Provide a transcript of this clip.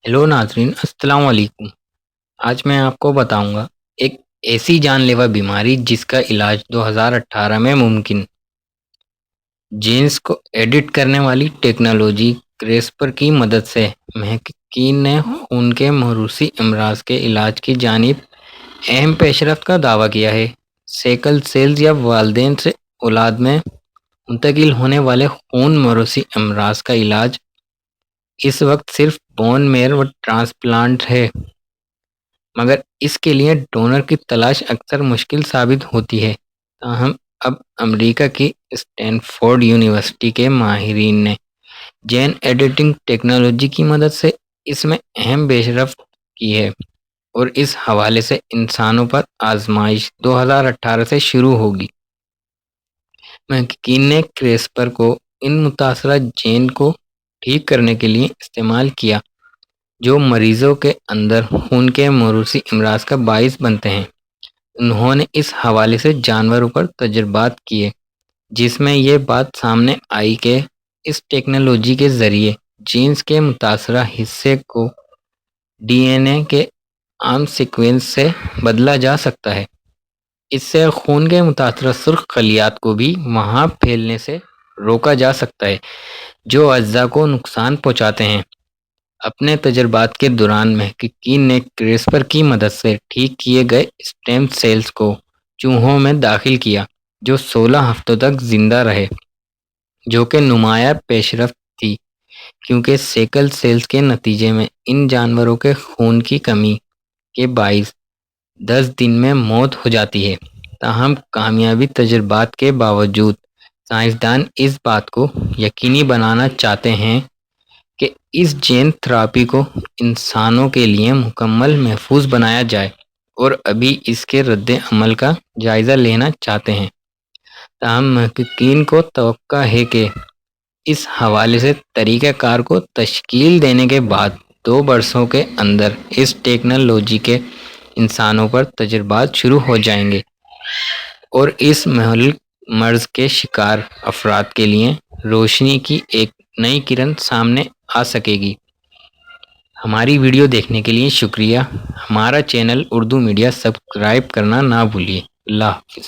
Hello नाजरीन, अस्सलाम वालेकुम। आज मैं आपको बताऊंगा एक ऐसी जानलेवा बीमारी जिसका इलाज 2018 में मुमकिन। जीन्स को एडिट करने वाली टेक्नोलॉजी क्रिस्पर की मदद से महक़ीन ने खून के मौरूसी अमराज के इलाज की जानिब अहम पेशरफ्त का दावा किया है। सेकल सेल्स या वालदेन से औलाद में मुंतकिल होने वाले खून मौरूसी अमराज का इलाज इस वक्त सिर्फ बोन मैरो ट्रांसप्लांट है, मगर इसके लिए डोनर की तलाश अक्सर मुश्किल साबित होती है। ताहम अब अमेरिका की स्टैनफोर्ड यूनिवर्सिटी के माहिरीन ने जेन एडिटिंग टेक्नोलॉजी की मदद से इसमें अहम पेशरफ्त की है, और इस हवाले से इंसानों पर आजमाइश 2018 से शुरू होगी। महक़ीन ने क्रिस्पर को इन मुतासरा जेन को ठीक करने के लिए इस्तेमाल किया जो मरीजों के अंदर खून के मौरूसी अमराज का बाइस बनते हैं। उन्होंने इस हवाले से जानवरों पर तजर्बात किए, जिसमें ये बात सामने आई कि इस टेक्नोलॉजी के ज़रिए जीन्स के मुतासरा हिस्से को डीएनए के आम सीक्वेंस से बदला जा सकता है। इससे खून के मुतासरा सुर्ख खलियात को भी वहाँ फैलने से रोका जा सकता है जो अज्जा को नुकसान पहुँचाते हैं। अपने तजर्बात के दौरान महक़ीन ने क्रिस्पर की मदद से ठीक किए गए स्टेम सेल्स को चूहों में दाखिल किया जो 16 हफ्तों तक जिंदा रहे, जो कि नुमाया पेशरफ्त थी, क्योंकि सेकल सेल्स के नतीजे में इन जानवरों के खून की कमी के बाइस 10 दिन में मौत हो जाती है। ताहम कामयाबी तजर्बात के बावजूद साइंसदान इस बात को यकीनी बनाना चाहते हैं कि इस जेन थेरापी को इंसानों के लिए मुकम्मल महफूज बनाया जाए, और अभी इसके रद्द अमल का जायज़ा लेना चाहते हैं। ताहम महक़ीन को तवक्का है कि इस हवाले से तरीक़ाकार को तश्कील देने के बाद 2 बरसों के अंदर इस टेक्नोलॉजी के इंसानों पर तजर्बात शुरू हो जाएंगे, और इस महलिक मर्ज़ के शिकार अफराद के लिए रोशनी की एक नई किरण सामने आ सकेगी। हमारी वीडियो देखने के लिए शुक्रिया। हमारा चैनल उर्दू मीडिया सब्सक्राइब करना ना भूलिए। अल्लाह हाफ़िज़।